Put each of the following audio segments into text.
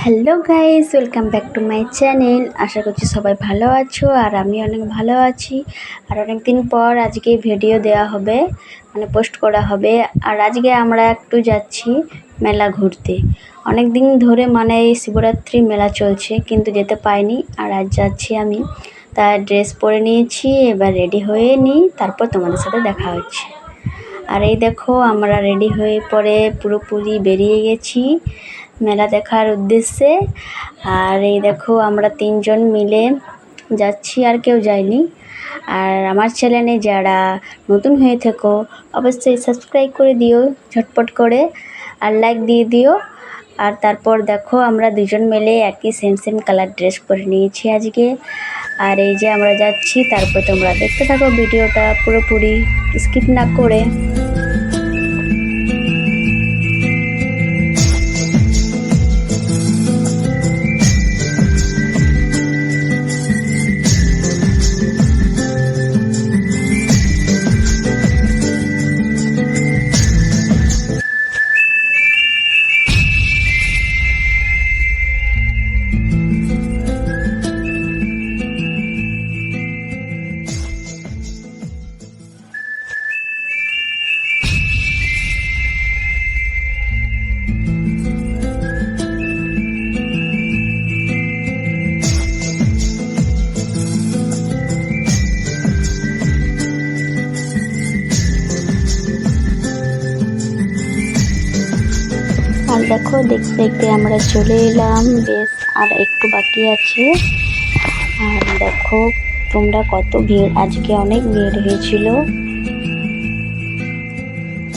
Hello guys, welcome back to my channel. আশা করছি সবাই ভালো আছো আর আমি অনেক ভালো আছি। আর অনেক দিন পর আজকে ভিডিও দেওয়া হবে, মানে পোস্ট করা হবে। আর আজকে আমরা একটু যাচ্ছি মেলা ঘুরতে। অনেক দিন ধরে মানে এই শিবরাত্রি মেলা চলছে, কিন্তু যেতে পাইনি। আর আজ যাচ্ছি আমি, তার ড্রেস পরে নিয়েছি, এবার রেডি হয়ে নিই, তারপর তোমাদের সাথে দেখা হচ্ছে। আর এই দেখো, আমরা রেডি হয়ে পরে পুরোপুরি বেরিয়ে গেছি মেলা দেখার উদ্দেশ্যে। আর এই দেখো, আমরা তিনজন মিলে যাচ্ছি, আর কেউ যায়নি। আর আমার চ্যানেলে যারা নতুন হয়ে থাকো অবশ্যই সাবস্ক্রাইব করে দিও ঝটপট করে, আর লাইক দিয়ে দিও। আর তারপর দেখো, আমরা দুজন মিলে একই সেম সেম কালার ড্রেস পরে নিয়েছি আজকে। আর এই যে আমরা যাচ্ছি, তারপর তোমরা দেখতে থাকো ভিডিওটা পুরোপুরি স্কিপ না করে। আর দেখো, দেখতে দেখতে আমরা চলে এলাম, বেশ আর একটু বাকি আছে। আর দেখো তোমরা, কত ভিড়, আজকে অনেক ভিড় হয়েছিল।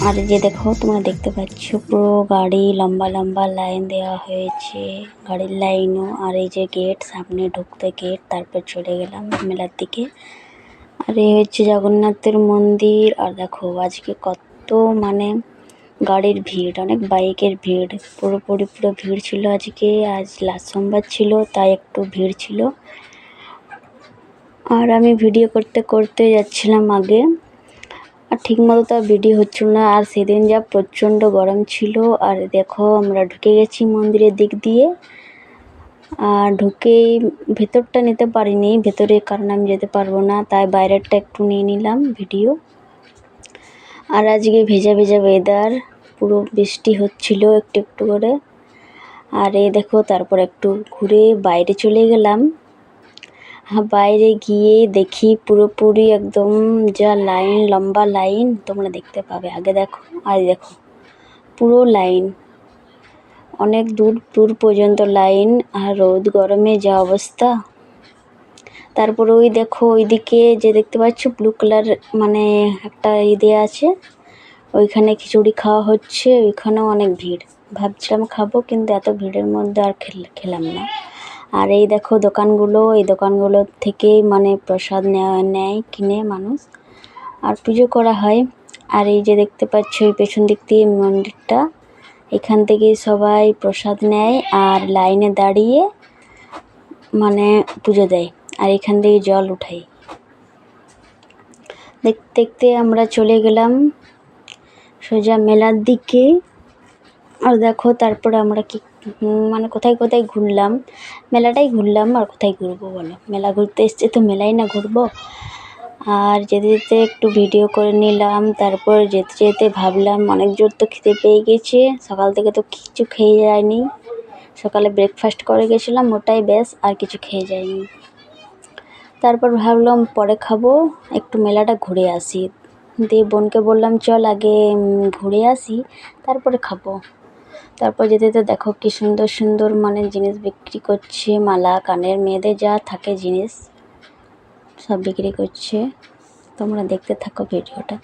আর যে দেখো, তোমরা দেখতে পাচ্ছ পুরো গাড়ি লম্বা লম্বা লাইন দেওয়া হয়েছে, গাড়ির লাইনও। আর এই যে গেট, সামনে ঢুকতে গেট, তারপর চলে গেলাম মেলার দিকে। আর এই হচ্ছে জগন্নাথের মন্দির। আর দেখো আজকে কত মানে গাড়ির ভিড়, অনেক বাইকের ভিড়, পুরো ভিড় ছিল আজকে। আজ লাস্ট সোমবার ছিল, তাই একটু ভিড় ছিল। আর আমি ভিডিও করতে করতে যাচ্ছিলাম আগে, আর ঠিকমতো তো ভিডিও হচ্ছিল না। আর সেদিন যা প্রচণ্ড গরম ছিল। আর দেখো, আমরা ঢুকে গেছি মন্দিরের দিক দিয়ে। আর ঢুকেই ভেতরটা নিতে পারিনি, ভেতরে কারণ আমি যেতে পারবো না, তাই বাইরেরটা একটু নিয়ে নিলাম ভিডিও। আর আজকে ভেজা ভেজা ওয়েদার, পুরো বৃষ্টি হচ্ছিল একটু একটু করে। আর এই দেখো, তারপর একটু ঘুরে বাইরে চলে গেলাম। বাইরে গিয়ে দেখি পুরোপুরি একদম যা লাইন, লম্বা লাইন তোমরা দেখতে পাবে। আগে দেখো, আর দেখো পুরো লাইন, অনেক দূর দূর পর্যন্ত লাইন। আর রোদ গরমে যা অবস্থা। তারপর ওই দেখো, ওইদিকে যে দেখতে পাচ্ছ ব্লু কালার, মানে একটা দেওয়া আছে, ওইখানে খিচুড়ি খাওয়া হচ্ছে। ওইখানেও অনেক ভিড়, ভাবছিলাম খাবো, কিন্তু এত ভিড়ের মধ্যে আর খেলাম না। আর এই দেখো দোকানগুলো, এই দোকানগুলো থেকেই মানে প্রসাদ নেয় কিনে মানুষ, আর পুজো করা হয়। আর এই যে দেখতে পাচ্ছ, এই পেছন দিক দিয়ে মন্দিরটা, এখান থেকে সবাই প্রসাদ নেয় আর লাইনে দাঁড়িয়ে মানে পুজো দেয়, আর এখান থেকে জল উঠাই। দেখতে দেখতে আমরা চলে গেলাম সোজা মেলার দিকে। আর দেখো, তারপরে আমরা কি মানে কোথায় কোথায় ঘুরলাম, মেলাটাই ঘুরলাম, আর কোথায় ঘুরবো বলো, মেলা ঘুরতে এসছে তো মেলাই না ঘুরবো। আর যেতে যেতে একটু ভিডিও করে নিলাম। তারপর যেতে যেতে ভাবলাম, অনেক জোর তো খেতে পেয়ে গেছে, সকাল থেকে তো কিছু খেয়ে যায়নি। সকালে ব্রেকফাস্ট করে গেছিলাম, ওটাই ব্যাস, আর কিছু খেয়ে যায়নি। তারপর ভাবলাম পরে খাবো, একটু মেলাটা ঘুরে আসি। দিয়ে বোনকে বললাম, চল আগে ঘুরে আসি, তারপরে খাবো। তারপর যেতে যেতে দেখো কি সুন্দর সুন্দর মানে জিনিস বিক্রি করছে, মালা, কানের, মেয়েদের যা থাকে জিনিস সব বিক্রি করছে। তোমরা দেখতে থাকো ভিডিওটা।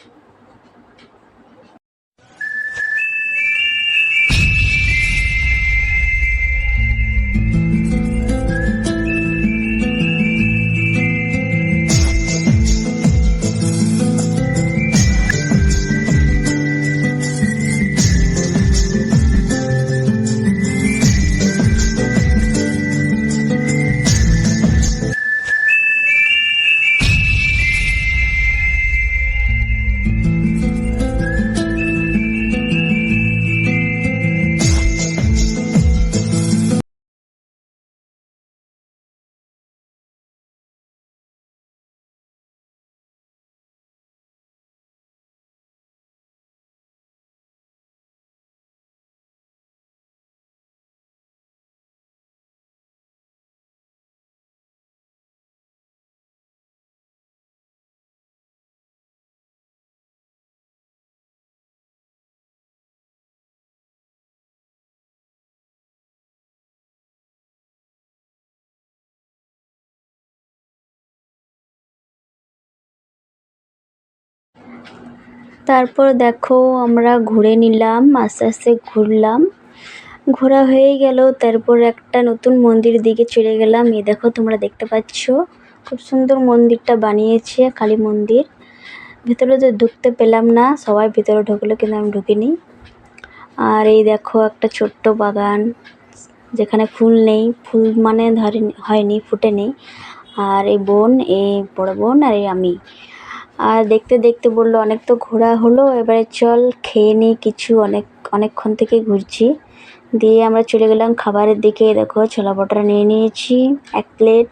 তারপর দেখো আমরা ঘুরে নিলাম, আস্তে আস্তে ঘুরলাম, ঘোরা হয়ে গেল। তারপর একটা নতুন মন্দিরের দিকে চলে গেলাম। এই দেখো তোমরা দেখতে পাচ্ছ খুব সুন্দর মন্দিরটা বানিয়েছে, কালী মন্দির। ভেতরে তো ঢুকতে পেলাম না, সবাই ভেতরে ঢুকলো কিন্তু আমি ঢুকিনি। আর এই দেখো একটা ছোট্ট বাগান, যেখানে ফুল নেই, ফুল মানে হয়নি, ফুটেনি। আর এই বোন, এই বড় বোন আর এই আমি। আর দেখতে দেখতে বললো অনেক তো ঘোরা হলো, এবারে চল খেয়ে নিই কিছু, অনেকক্ষণ থেকে ঘুরছি। দিয়ে আমরা চলে গেলাম খাবারের দিকে। দেখো ছোলা বটরা নিয়ে নিয়েছি 1 প্লেট।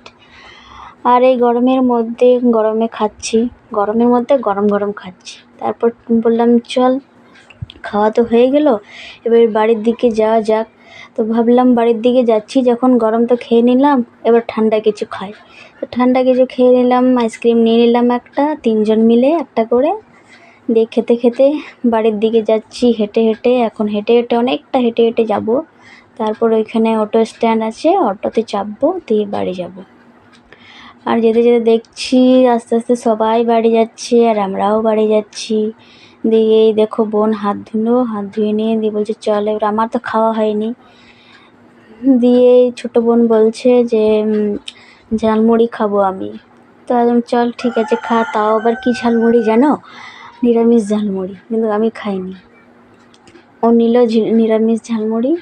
আর এই গরমের মধ্যে গরম গরম খাচ্ছি। তারপর বললাম চল, খাওয়া তো হয়ে গেল, এবার বাড়ির দিকে যাওয়া যাক। তো ভাবলাম বাড়ির দিকে যাচ্ছি যখন, গরম তো খেয়ে নিলাম, এবার ঠান্ডা কিছু খাই। তো ঠান্ডা কিছু খেয়ে নিলাম, আইসক্রিম নিয়ে নিলাম একটা, 3জন মিলে একটা করে। দিয়ে খেতে খেতে বাড়ির দিকে যাচ্ছি হেঁটে হেঁটে। এখন হেঁটে হেঁটে অনেকটা হেঁটে হেঁটে যাব। তারপর ওইখানে অটো স্ট্যান্ড আছে, অটোতে চাপবো, দিয়ে বাড়ি যাব। আর যেতে যেতে দেখছি আস্তে আস্তে সবাই বাড়ি যাচ্ছে আর আমরাও বাড়ি যাচ্ছি। দিয়ে এই দেখো বোন হাত ধুয়ে নিয়ে দিয়ে বলছে চল, এবার আমার তো খাওয়া হয়নি। দিয়ে ছোটো বোন বলছে যে ঝালমুড়ি খাবো আমি। তো একদম চল ঠিক আছে খা। তাও আবার কী ঝালমুড়ি জানো? নিরামিষ ঝালমুড়ি, কিন্তু আমি খাইনি। ও নিল নিরামিষ ঝালমুড়ি,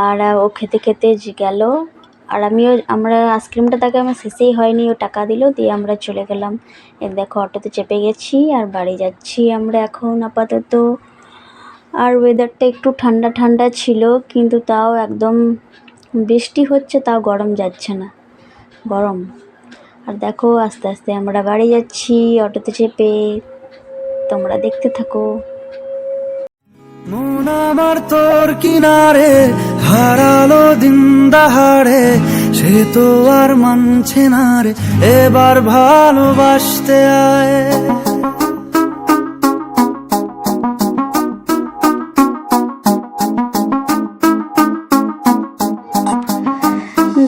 আর ও খেতে খেতে গেল। আর আমরা আইসক্রিমটা তাকে আমার শেষেই হয়নি, ও টাকা দিল, দিয়ে আমরা চলে গেলাম। দেখো অটোতে চেপে গেছি আর বাড়ি যাচ্ছি আমরা এখন আপাতত। আর ওয়েদারটা একটু ঠান্ডা ঠান্ডা ছিল, কিন্তু তাও একদম বৃষ্টি হচ্ছে, তাও গরম যাচ্ছে না, গরম। আর দেখো আস্তে আস্তে আমরা বাড়ি যাচ্ছি অটোতে চেপে, তোমরা দেখতে থাকো। মন আমার তোর কিনারে হারালো দিন দাহাড়ে, সে তো আর মানছে না রে, এবার ভালোবাসতে আয়।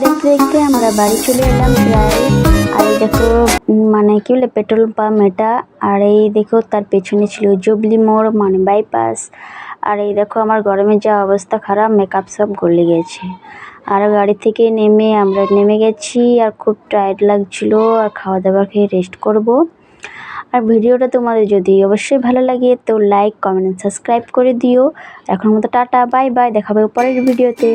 দেখতে দেখতে আমরা বাড়ি চলে এলাম প্রায়। আর এই দেখো মানে কি বলে পেট্রোল পাম্প এটা। আর এই দেখো তার পেছনে ছিল জুবলি মোড়, মানে বাইপাস। আর এই দেখো আমার গরমে যা অবস্থা খারাপ, মেকআপ সব গলে গেছে। আর গাড়ি থেকে আমরা নেমে গেছি, আর খুব টায়ার্ড লাগছিল, আর খাওয়া দাওয়া খেয়ে রেস্ট করব। আর ভিডিওটা তোমাদের যদি অবশ্যই ভালো লাগে তো লাইক, কমেন্ট, সাবস্ক্রাইব করে দিও। এখন মতো টাটা, বাই বাই, দেখা হবে পরের ভিডিওতে।